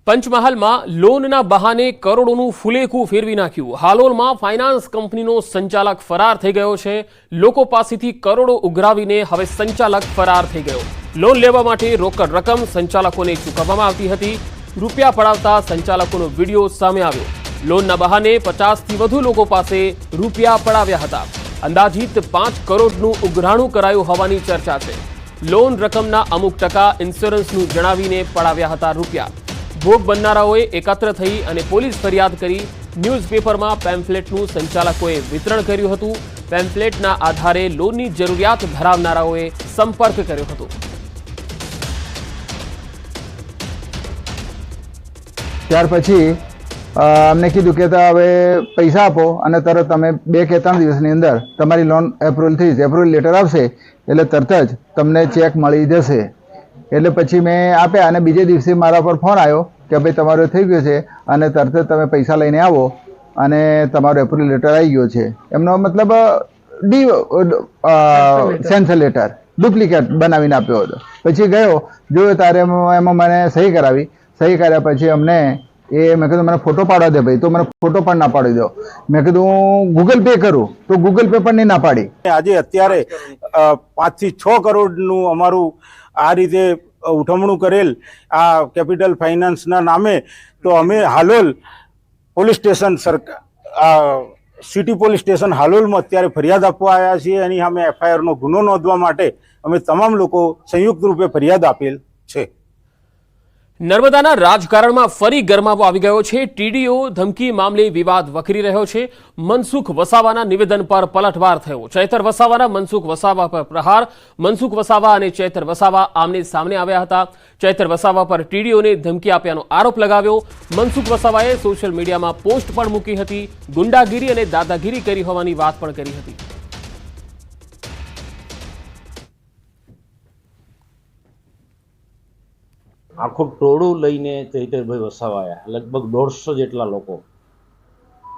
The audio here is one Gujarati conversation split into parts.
પંચમહાલમાં લોનના બહાને કરોડોનું ફુલેકું ફેરવી નાખ્યું। હાલોલમાં ફાઇનાન્સ કંપનીનો સંચાલક ફરાર થઈ ગયો છે। લોકો પાસેથી કરોડો ઉઘરાવીને હવે સંચાલક ફરાર થઈ ગયો। લોન લેવા માટે રોકડ રકમ સંચાલકોને ચૂકવવામાં આવતી હતી। રૂપિયા પડાવતા સંચાલકોનો વિડીયો સામે આવ્યો। લોનના બહાને 50થી વધુ લોકો પાસે રૂપિયા પડાવ્યા હતા। અંદાજિત 5 કરોડનું ઉઘરાણું કરાયું હોવાની ચર્ચા છે। લોન રકમના અમુક ટકા ઇન્સ્યોરન્સનું જણાવીને પડાવ્યા હતા રૂપિયા। ભોગ બનનારાઓએ એકત્ર થઈ અને પોલીસ ફરિયાદ કરી। ન્યૂઝપેપરમાં પેમ્ફલેટનું સંચાલકોએ વિતરણ કર્યું હતું। પેમ્ફલેટના આધારે લોનની જરૂરિયાત ધરાવનારાઓએ સંપર્ક કર્યો હતો। ત્યાર પછી અમને કીધું કે હવે પૈસા આપો અને તરત તમે 2 કે 3 દિવસની અંદર તમારી લોન એપ્રુવલ થઈ જશે। એપ્રુવલ લેટર આવશે એટલે તરત જ તમને ચેક મળી જશે। એટલે પછી મેં આપ્યા અને બીજે દિવસે મારા પર ફોન આવ્યો કે ભાઈ તમારું થઈ ગયું છે અને તરત જ તમે પૈસા લઈને આવો અને તમારો એપ્રુવલ લેટર આવી ગયો છે। એમનો મતલબ સેન્સર લેટર ડુપ્લિકેટ બનાવીને આપ્યો હતો। પછી ગયો જોયો ત્યારે એમાં મને સહી કરાવી। સહી કર્યા પછી અમને મેં કીધું મને ફોટો પાડવા દે ભાઈ, તો મને ફોટો પણ ના પાડી દો। મેં કીધું હું ગૂગલ પે કરું તો ગૂગલ પે પણ નહીં ના પાડી। આજે અત્યારે 5 થી 6 કરોડનું અમારું આ રીતે ઉઠમણું કરેલ આ કેપિટલ ફાઇનાન્સના નામે, તો અમે Halol police station city police station હાલોલમાં અત્યારે ફરિયાદ આપવા આવ્યા છીએ। એની સામે એફઆઈઆરનો ગુનો નોંધવા માટે અમે તમામ લોકો સંયુક્ત રૂપે ફરિયાદ આપેલ છે। નર્મદાના રાજકારણમાં ફરી ગરમાવો આવી ગયો છે। ટીડીઓ ધમકી મામલે વિવાદ વકરી રહ્યો છે। મનસુખ વસાવાના નિવેદન પર પલટવાર થયો। ચૈતર વસાવાના મનસુખ વસાવા પર પ્રહાર। મનસુખ વસાવા અને ચૈતર વસાવા આમને સામને આવ્યા હતા। ચૈતર વસાવા પર ટીડીઓને ધમકી આપ્યાનો આરોપ લગાવ્યો। મનસુખ વસાવાએ સોશિયલ મીડિયામાં પોસ્ટ પણ મૂકી હતી। ગુંડાગીરી અને દાદાગીરી કરી હોવાની વાત પણ કરી હતી। આખું ટોળું લઈને ચૈતરભાઈ વસાવા આવ્યા, લગભગ 150 જેટલા લોકો,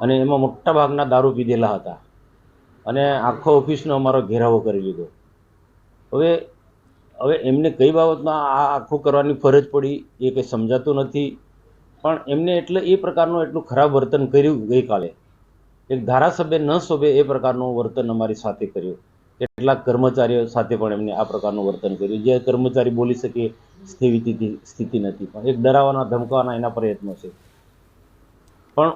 અને એમાં મોટા ભાગના દારૂ પીધેલા હતા અને આખો ઓફિસનો અમારો ઘેરાવો કરી લીધો। હવે એમને કઈ બાબતમાં આ આખું કરવાની ફરજ પડી એ કંઈ સમજાતું નથી, પણ એમને એટલે એ પ્રકારનું એટલું ખરાબ વર્તન કર્યું। ગઈકાલે એક ધારાસભ્ય ન શોભે એ પ્રકારનું વર્તન અમારી સાથે કર્યું। કેટલાક કર્મચારીઓ સાથે પણ એમને આ પ્રકારનું વર્તન કર્યું। જે કર્મચારી બોલી શકે સ્થિતિ નથી, પણ એક ડરાવવાના ધમકાવવાના એના પ્રયત્નો છે। પણ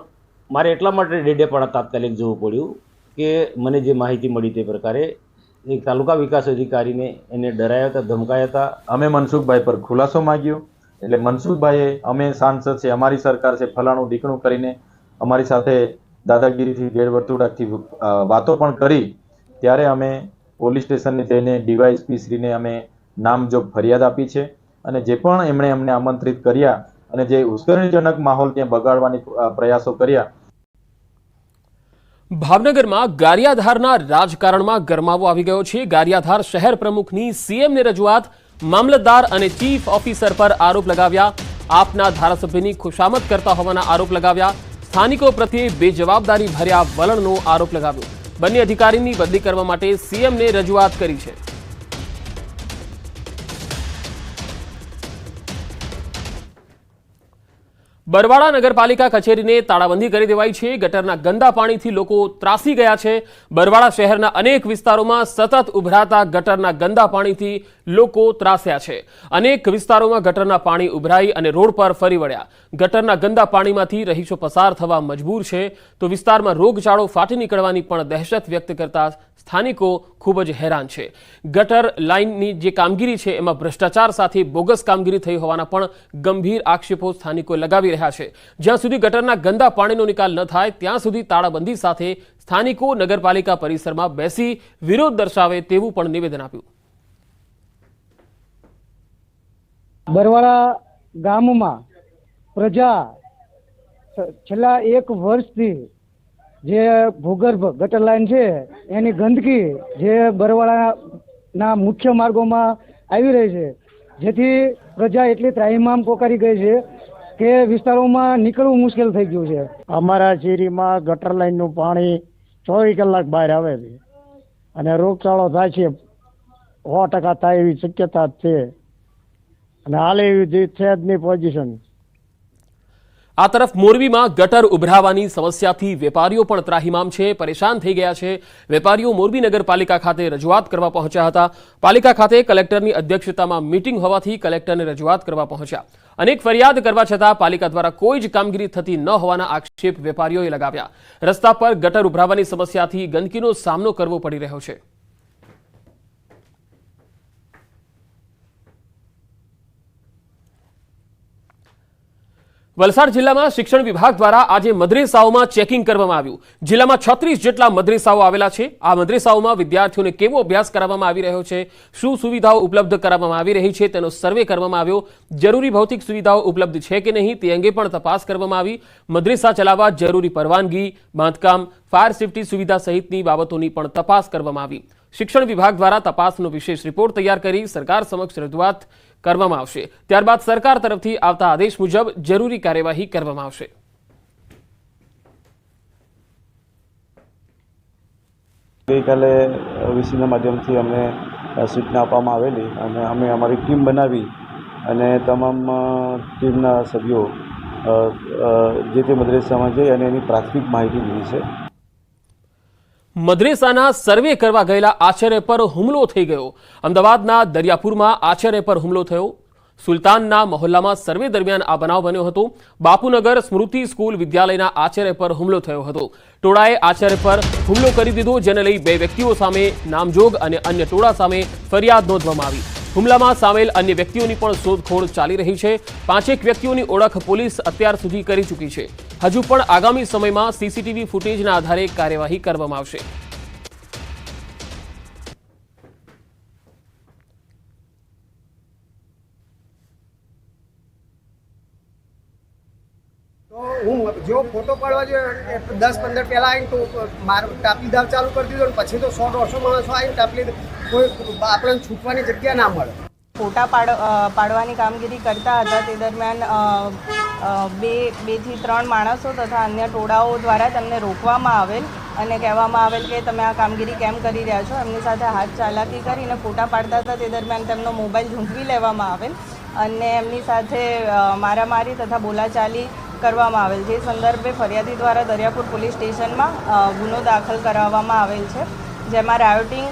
મારે એટલા માટે ડેડેપણા તાત્કાલિક જવું પડ્યું કે મને જે માહિતી મળી તે પ્રકારે એક તાલુકા વિકાસ અધિકારીને એને ડરાયા હતા, ધમકાયા હતા। અમે મનસુખભાઈ પર ખુલાસો માંગ્યો એટલે મનસુખભાઈએ અમે સાંસદ છે, અમારી સરકાર છે, ફલાણું ઢીકણું કરીને અમારી સાથે દાદાગીરીથી ગેરવર્તુળાથી વાતો પણ કરી। ત્યારે અમે પોલીસ સ્ટેશને જઈને ડીવાયએસપી શ્રીને અમે નામજોગ ફરિયાદ આપી છે અને જે પણ એમણે અમને આમંત્રિત કર્યા અને જે ઉશ્કેરણીજનક માહોલ ત્યાં બગાડવાની પ્રયાસો કર્યા। ભાવનગરમાં ગારિયાધારના રાજકારણમાં ગરમાવો આવી ગયો છે। ગારિયાધાર શહેર પ્રમુખની સીએમને રજૂઆત। મામલતદાર અને ચીફ ઓફિસર પર આરોપ લગાવ્યા। આપના ધારાસભ્યની ખુશામત કરતા હોવાના આરોપ લગાવ્યા। સ્થાનિકો પ્રત્યે બેજવાબદારી ભર્યા વલણનો આરોપ લગાવ્યો। બંને અધિકારીની બદલી કરવા માટે સીએમને રજૂઆત કરી છે। બરવાડા નગરપાલિકા કચેરીને તાળાબંધી કરી દેવાઈ છે। ગટરના ગંદા પાણીથી લોકો ત્રાસી ગયા છે। બરવાડા શહેરના અનેક વિસ્તારોમાં સતત ઉભરાતા ગટરના ગંદા પાણીથી લોકો ત્રાસ્યા છે। અનેક વિસ્તારોમાં ગટરના પાણી ઉભરાઈ અને રોડ પર ફરી વળ્યા। ગટરના ગંદા પાણીમાંથી રહીશો પસાર થવા મજબૂર છે, તો વિસ્તારમાં રોગચાળો ફાટી નીકળવાની પણ દહેશત વ્યક્ત કરતા સ્થાનિકો ખૂબ જ હેરાન છે। ગટર લાઇનની જે કામગીરી છે એમાં ભ્રષ્ટાચાર સાથે બોગસ કામગીરી થઈ હોવાના પણ ગંભીર આક્ષેપો સ્થાનિકો લગાવી રહ્યા છે। જ્યાં સુધી ગટરના ગંદા પાણીનો નિકાલ ન થાય ત્યાં સુધી તાળાબંધી સાથે સ્થાનિકો નગરપાલિકા પરિસરમાં બેસી વિરોધ દર્શાવે તેવું પણ નિવેદન આપ્યું। બરવાડા ગામમાં પ્રજા છેલ્લા 1 વર્ષથી જે ભૂગર્ભ ગટર લાઈન છે એની ગંદકી જે બરવાડાના મુખ્ય માર્ગોમાં આવી રહી છે, જેથી પ્રજા એટલી ત્રાહિમામ પોકારી ગઈ છે કે વિસ્તારોમાં નીકળવું મુશ્કેલ થઈ ગયું છે। અમારા શેરીમાં ગટર લાઈનનું પાણી 24 કલાક બહાર આવે છે અને રોગચાળો થાય છે, 100% થાય એવી શક્યતા છે અને હાલ એવી છે જ નહીં પોઝિશન। આ તરફ મોરબીમાં ગટર ઉભરાવાની સમસ્યાથી વેપારીઓ પણ ત્રાહિમામ છે, પરેશાન થઈ ગયા છે। વેપારીઓ મોરબી નગરપાલિકા ખાતે રજૂઆત કરવા પહોંચ્યા હતા। પાલિકા ખાતે કલેક્ટરની અધ્યક્ષતામાં મીટિંગ હોવાથી કલેક્ટરને રજૂઆત કરવા પહોંચ્યા। અનેક ફરિયાદ કરવા છતાં પાલિકા દ્વારા કોઈ જ કામગીરી થતી ન હોવાના આક્ષેપ વેપારીઓએ લગાવ્યા। રસ્તા પર ગટર ઉભરાવાની સમસ્યાથી ગંદકીનો સામનો કરવો પડી રહ્યો છે। વલસાડ જિલ્લામાં શિક્ષણ વિભાગ દ્વારા આજે મદ્રેસાઓમાં ચેકિંગ કરવામાં આવ્યું। જિલ્લામાં 36 જેટલા મદ્રેસાઓ આવેલા છે। આ મદ્રેસાઓમાં વિદ્યાર્થીઓને કેવો અભ્યાસ કરાવવામાં આવી રહ્યો છે, શું સુવિધાઓ ઉપલબ્ધ કરાવવામાં આવી રહી છે તેનો સર્વે કરવામાં આવ્યો। જરૂરી ભૌતિક સુવિધાઓ ઉપલબ્ધ છે કે નહીં તે અંગે પણ તપાસ કરવામાં આવી। મદ્રેસા ચલાવવા જરૂરી પરવાનગી, બાંધકામ, ફાયર સેફટી સુવિધા સહિતની બાબતોની પણ તપાસ કરવામાં આવી। શિક્ષણ વિભાગ દ્વારા તપાસનો વિશેષ રિપોર્ટ તૈયાર કરી સરકાર સમક્ષ રજૂઆત કરવામાં આવશે। ત્યારબાદ સરકાર તરફથી આવતા આદેશ મુજબ જરૂરી કાર્યવાહી કરવામાં આવશે। ગઈકાલે વીસીના માધ્યમથી અમને સૂચના આપવામાં આવેલી અને અમે અમારી ટીમ બનાવી અને તમામ ટીમના સભ્યો જે તે મદ્રેસામાં જઈ અને એની પ્રાથમિક માહિતી લીધી છે। મદ્રેસાના સર્વે કરવા ગયેલા આચાર્ય પર હુમલો થઈ ગયો। અમદાવાદના દરિયાપુરમાં આચાર્ય પર હુમલો થયો। સુલતાનના મહોલ્લામાં સર્વે દરમિયાન આ બનાવ બન્યો હતો। બાપુનગર સ્મૃતિ સ્કૂલ વિદ્યાલયના આચાર્ય પર હુમલો થયો હતો। ટોળાએ આચાર્ય પર હુમલો કરી દીધો, જેને લઈ 2 વ્યક્તિઓ સામે નામજોગ અને અન્ય ટોળા સામે ફરિયાદ નોંધવામાં આવી। હુમલામાં સામેલ અન્ય વ્યક્તિઓની પણ શોધખોળ ચાલી રહી છે। 5 વ્યક્તિઓની ઓળખ પોલીસ અત્યાર સુધી કરી ચૂકી છે। હજુ પણ આગામી સમયમાં સીસીટીવી ફૂટેજના આધારે કાર્યવાહી કરવામાં આવશે। તો હું જો ફોટો પાડવા જોઈએ 10-15 પહેલા આવીને તો મારું ટાપલી દાવ ચાલુ કરી દીધો ને પછી તો 100-150 માણસો આવીને ટાપલી કોઈ આપણને છૂટવાની જગ્યા ના મળે। ફોટા પાડવાની કામગીરી કરતા હતા તે દરમિયાન 2 થી 3 માણસો તથા અન્ય ટોળાઓ દ્વારા તેમને રોકવામાં આવેલ અને કહેવામાં આવેલ કે તમે આ કામગીરી કેમ કરી રહ્યા છો। એમની સાથે હાથ ચાલાકી કરીને ફોટા પાડતા હતા તે દરમિયાન તેમનો મોબાઈલ ઝૂંટવી લેવામાં આવેલ અને એમની સાથે મારામારી તથા બોલાચાલી કરવામાં આવેલ। જે સંદર્ભે ફરિયાદી દ્વારા દરિયાપુર પોલીસ સ્ટેશનમાં ગુનો દાખલ કરાવવામાં આવેલ છે, જેમાં રાયોટિંગ,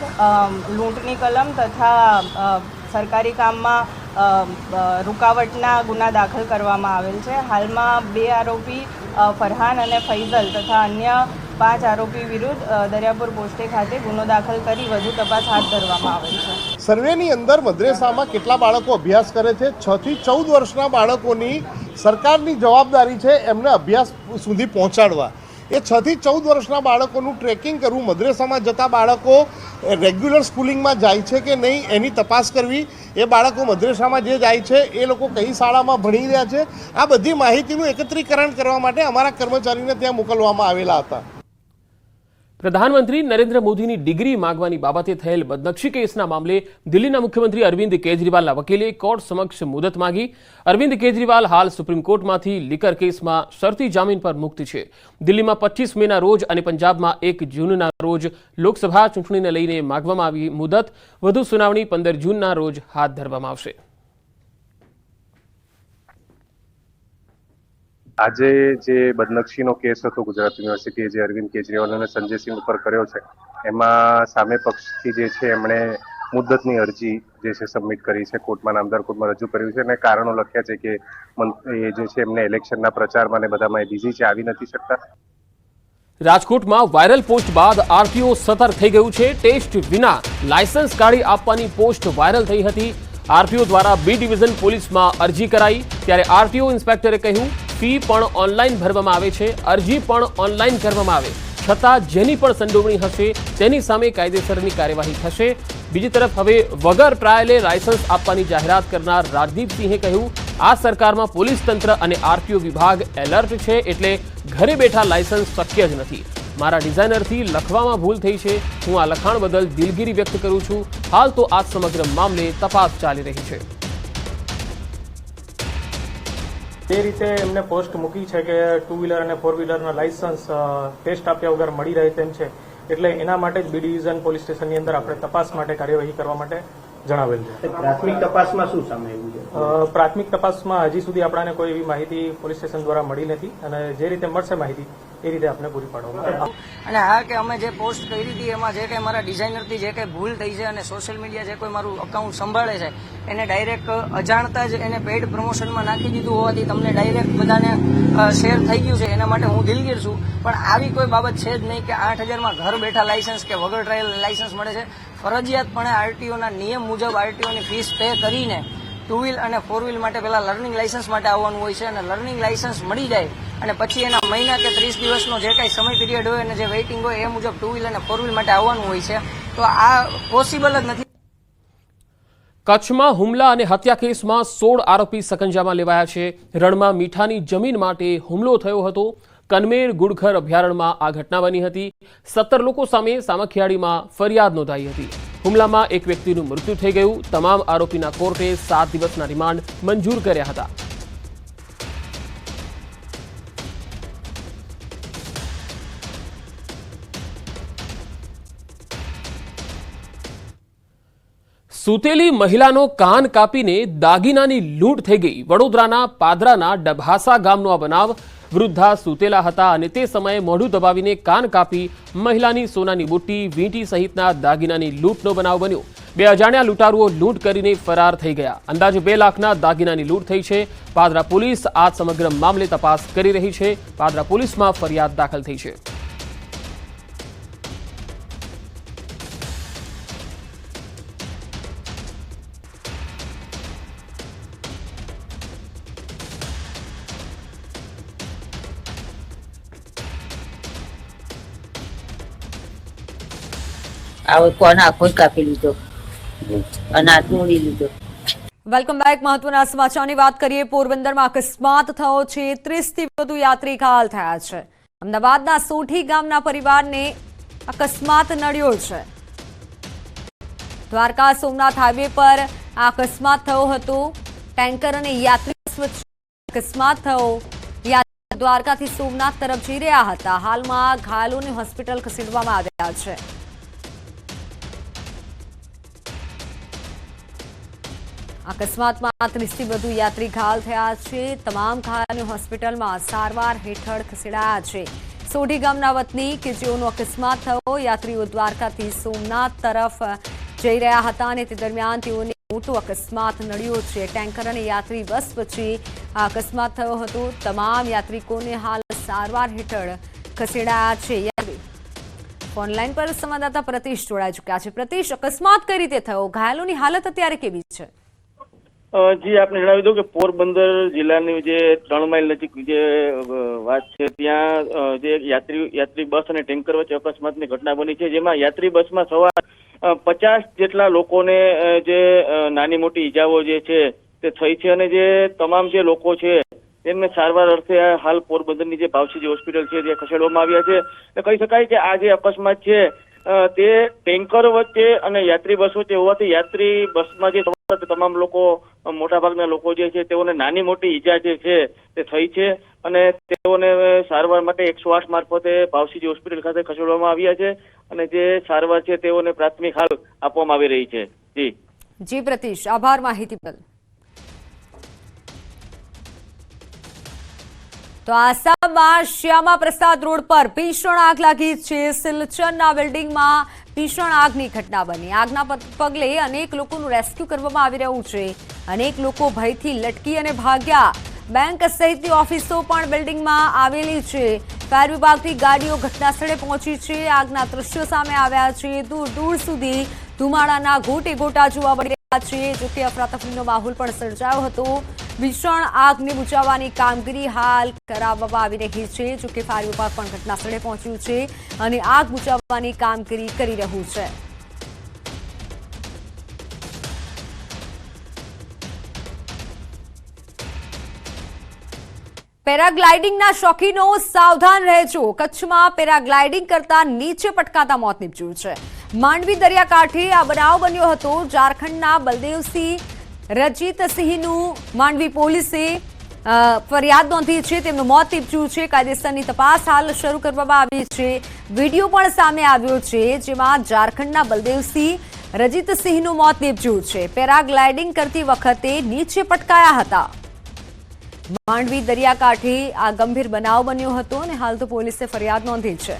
લૂંટની કલમ તથા સરકારી કામમાં રૂકાવટના ગુના દાખલ કરવામાં આવેલ છે। હાલમાં 2 આરોપી ફરહાન અને ફૈઝલ તથા અન્ય 5 આરોપી વિરુદ્ધ દરિયાપુર પોસ્ટે ખાતે ગુનો દાખલ કરી વધુ તપાસ હાથ ધરવામાં આવેલ છે। સર્વેની અંદર મદ્રેસામાં કેટલા બાળકો અભ્યાસ કરે છે? 6 થી 14 વર્ષના બાળકોની સરકારની જવાબદારી છે એમને અભ્યાસ સુધી પહોંચાડવા। એ 6 થી 14 વર્ષના બાળકોનું ટ્રેકિંગ કરવું, મદ્રેસામાં જતા બાળકો રેગ્યુલર સ્કૂલિંગમાં જાય છે કે નહીં એની તપાસ કરવી, એ બાળકો મદ્રેસામાં જે જાય છે એ લોકો કઈ શાળામાં ભણી રહ્યા છે, આ બધી માહિતીનું એકત્રીકરણ કરવા માટે અમારા કર્મચારીને ત્યાં મોકલવામાં આવેલા હતા। પ્રધાનમંત્રી નરેન્દ્ર મોદીની ડિગ્રી માંગવાની બાબતે થયેલ બદનક્ષી કેસના મામલે દિલ્હીના મુખ્યમંત્રી અરવિંદ કેજરીવાલના વકીલે કોર્ટ સમક્ષ મુદત માંગી। અરવિંદ કેજરીવાલ હાલ સુપ્રીમ કોર્ટમાંથી લીકર કેસમાં શરતી જામીન પર મુક્ત છે। દિલ્હીમાં 25 મેના રોજ અને પંજાબમાં 1 જૂનના રોજ લોકસભા ચૂંટણીને લઈને માંગવામાં આવી મુદત। વધુ સુનાવણી 15 જૂનના રોજ હાથ ધરવામાં આવશે। આજે જે બદનક્ષીનો કેસ હતો ગુજરાત યુનિવર્સિટીએ જે અરવિંદ કેજરીવાલ અને સંજય સિંહ ઉપર કર્યો છે, એમાં સામે પક્ષથી જે છે એમણે મુદ્દતની અરજી જે છે સબમિટ કરી છે, કોર્ટમાં નામદાર કોર્ટમાં રજૂ કર્યું છે અને કારણો લખ્યા છે કે એ જે છે એમને ઇલેક્શનના પ્રચારમાં ને બધામાં બિઝી છે, આવી નથી શકતા। રાજકોટમાં વાયરલ પોસ્ટ બાદ આરટીઓ સતર્ક થઈ ગયું છે। ટેસ્ટ વિના લાયસન્સ કાઢી આપવાની પોસ્ટ વાયરલ થઈ હતી। આરટીઓ દ્વારા બી ડિવિઝન પોલીસમાં અરજી કરાઈ, ત્યારે આરટીઓ ઇન્સ્પેક્ટરે કહ્યું ફી પણ ઓનલાઈન ભરવામાં આવે છે, અરજી પણ ઓનલાઈન કરવામાં આવે, છતાં જેની પણ સંડોવણી હશે તેની સામે કાયદેસરની કાર્યવાહી થશે। બીજી તરફ હવે વગર ટ્રાયલે લાયસન્સ આપવાની જાહેરાત કરનાર રાજદીપસિંહે કહ્યું આ સરકારમાં પોલીસ તંત્ર અને આરટીઓ વિભાગ એલર્ટ છે, એટલે ઘરે બેઠા લાયસન્સ શક્ય જ નથી। મારા ડિઝાઇનરથી લખવામાં ભૂલ થઈ છે, હું આ લખાણ બદલ દિલગીરી વ્યક્ત કરું છું। હાલ તો આ સમગ્ર મામલે તપાસ ચાલી રહી છે। તે રીતે એમને પોસ્ટ મૂકી છે કે 2 વ્હીલર અને 4 વ્હીલરના લાયસન્સ ટેસ્ટ આપ્યા વગર મળી રહે તેમ છે, એટલે એના માટે જ બી ડિવિઝન પોલીસ સ્ટેશનની અંદર આપણે તપાસ માટે કાર્યવાહી કરવા માટે જણાવેલ છે. પ્રાથમિક તપાસમાં શું સામે આવ્યું છે? પ્રાથમિક તપાસમાં હજી સુધી આપણાને કોઈ એવી માહિતી પોલીસ સ્ટેશન દ્વારા મળી નથી અને જે રીતે મળશે માહિતી એ રીતે આપણે પૂરી પાડવામાં આવશે. અને હા કે અમે જે પોસ્ટ કરી હતી એમાં જે કંઈ મારા ડિઝાઇનરથી જે કંઈ ભૂલ થઈ છે અને સોશિયલ મીડિયા જે કોઈ મારું અકાઉન્ટ સંભાળે છે એને ડાયરેક્ટ અજાણતા જ એને પેઇડ પ્રમોશનમાં નાખી દીધું હોવાથી તમને ડાયરેક્ટ બધાને શેર થઈ ગયું છે. એના માટે હું દિલગીર છું, પણ આવી કોઈ બાબત છે જ નહીં કે 8,000માં ઘર બેઠા લાયસન્સ કે વગર ટ્રાયલ લાયસન્સ મળે છે. ફરજિયાતપણે આરટીઓના નિયમ મુજબ આરટીઓની ફીસ પે કરીને 2 વ્હીલ અને 4 વ્હીલ માટે પહેલા લર્નિંગ લાયસન્સ માટે આવવાનું હોય છે અને લર્નિંગ લાયસન્સ મળી જાય અને પછી એના મહિના કે 30 દિવસનો જે કાંઈ સમય પીરિયડ હોય અને જે વેઇટિંગ હોય એ મુજબ 2 વ્હીલ અને 4 વ્હીલ માટે આવવાનું હોય છે. તો આ પોસિબલ જ નથી. કચ્છમાં હુમલા અને હત્યા કેસમાં 16 આરોપી સકંજામાં લેવાયા છે. રણમાં મીઠાની જમીન માટે હુમલો થયો હતો. કનમેર ગુડખર અભયારણ્યમાં આ ઘટના બની હતી. 17 લોકો સામે સામખિયાળીમાં ફરિયાદ નોંધાઈ હતી. હુમલામાં એક વ્યક્તિનું મૃત્યુ થઈ ગયું. તમામ આરોપીના કોર્ટે 7 દિવસના રિમાન્ડ મંજૂર કર્યા હતા. સૂતેલી મહિલાનો કાન કાપીને દાગીનાની લૂંટ થઈ ગઈ. વડોદરાના પાદરાના ડભાસા ગામનો આ બનાવ. વૃદ્ધા સૂતેલા હતા અને તે સમયે મોઢું દબાવીને કાન કાપી મહિલાની સોનાની બુટ્ટી, વીંટી સહિતના દાગીનાની લૂંટનો બનાવ બન્યો. 2 અજાણ્યા લૂંટારુઓ લૂંટ કરીને ફરાર થઈ ગયા. અંદાજે 2 લાખના દાગીનાની લૂંટ થઈ છે. પાદરા પોલીસ આ સમગ્ર મામલે તપાસ કરી રહી છે. પાદરા પોલીસમાં ફરિયાદ દાખલ થઈ છે. Welcome back. મહત્વના સમાચારની વાત કરીએ. પોરબંદરમાં અકસ્માત થયો છે. 30થી વધુ યાત્રી ઘાયલ થયા છે. અમદાવાદના સોઢી ગામના પરિવારને અકસ્માત નડ્યો છે. દ્વારકા સોમનાથ હાઈવે પર આ અકસ્માત થયો હતો. ટેન્કર અને યાત્રી બસ વચ્ચે અકસ્માત થયો. યાત્રી દ્વારકાથી સોમનાથ તરફ જઈ રહ્યા હતા. હાલમાં ઘાયલોને હોસ્પિટલ ખસેડવામાં આવ્યા છે. અકસ્માતમાં 30થી વધુ યાત્રી ઘાયલ થયા છે. તમામ ઘાયલોને હોસ્પિટલમાં સારવાર હેઠળ ખસેડાયા છે. સોઢી ગામના વતની કે જેઓનો અકસ્માત થયો, યાત્રીઓ દ્વારકાથી સોમનાથ તરફ જઈ રહ્યા હતા અને તે દરમિયાન તેઓને મોટો અકસ્માત નડ્યો છે. ટેન્કર અને યાત્રી બસ વચ્ચે આ અકસ્માત થયો હતો. તમામ યાત્રિકોને હાલ સારવાર હેઠળ ખસેડાયા છે. ઓનલાઈન પર સંવાદદાતા પ્રતિશ જોડાઈ ચુક્યા છે. પ્રતિશ, અકસ્માત કઈ રીતે થયો? ઘાયલોની હાલત અત્યારે કેવી છે? જી, આપને જણાવી દઉં કે પોરબંદર જિલ્લાની જે 3 માઇલ નજીક જે વાત છે ત્યાં જે યાત્રી બસ અને ટેન્કર વચ્ચે અકસ્માતની ઘટના બની છે, જેમાં યાત્રી બસમાં સવાર 50 જેટલા લોકોને જે નાની મોટી ઈજાઓ જે છે તે થઈ છે અને જે તમામ જે લોકો છે તેમને સારવાર અર્થે હાલ પોરબંદરની જે ભાવસીજી હોસ્પિટલ છે ત્યાં ખસેડવામાં આવ્યા છે. કહી શકાય કે આ જે અકસ્માત છે તે ટેન્કર વચ્ચે અને યાત્રી બસ વચ્ચે હોવાથી યાત્રી બસમાં જે તમામ લોકો, મોટાભાગના લોકો જે છે તેઓને નાની મોટી ઈજા જે છે તે થઈ છે અને તેઓને સારવાર માટે 108 મારફતે ભાવસીજી હોસ્પિટલ ખાતે ખસેડવામાં આવ્યા છે અને જે સારવાર છે તેઓને પ્રાથમિક હાલ આપવામાં આવી રહી છે. જી પ્રતિશ, આભાર માહિતી બદલ. તો આસામમાં શ્યામા પ્રસાદ રોડ પર ભીષણ આગ લાગી છે. સિલચરના બિલ્ડિંગમાં ભીષણ આગની ઘટના બની. આગના પગલે અનેક લોકોનું રેસ્ક્યુ કરવામાં આવી રહ્યું છે. અનેક લોકો ભયથી લટકી અને ભાગ્યા. બેંક સહિતની ઓફિસો પણ બિલ્ડિંગમાં આવેલી છે. ફાયર વિભાગની ગાડીઓ ઘટનાસ્થળે પહોંચી છે. આગના દ્રશ્યો સામે આવ્યા છે. દૂર દૂર સુધી ધુમાડાના ગોટે ગોટા જોવા મળી રહ્યા છે. જોકે અફરાતફરીનો માહોલ પણ સર્જાયો હતો. ભીષણ આગને બુઝાવવાની કામગીરી હાલ કરાવવામાં આવી રહી છે. જોકે ફાયર વિભાગ પણ ઘટનાસ્થળે પહોંચ્યું છે અને આગ બુઝાવવાની કામગીરી કરી રહ્યું છે. પેરાગ્લાઇડિંગના શોખીનો સાવધાન રહેજો. કચ્છમાં પેરાગ્લાઇડિંગ કરતા નીચે પટકાતા મોત નીપજ્યું છે. માંડવી દરિયાકાંઠે આ બનાવ બન્યો હતો. ઝારખંડના બલદેવસિંહ રજીતસિંહનું માંડવી પોલીસે ફરિયાદ નોંધી છે. તેમનું મોત નીપજ્યું છે. કાયદેસરની તપાસ હાલ શરૂ કરવામાં આવી છે. વિડીયો પણ સામે આવ્યો છે જેમાં ઝારખંડના બલદેવસિંહ રજીતસિંહનું મોત નીપજ્યું છે. પેરાગ્લાઇડિંગ કરતી વખતે નીચે પટકાયા હતા. માંડવી દરિયાકાંઠે આ ગંભીર બનાવ બન્યો હતો અને હાલ તો પોલીસે ફરિયાદ નોંધી છે.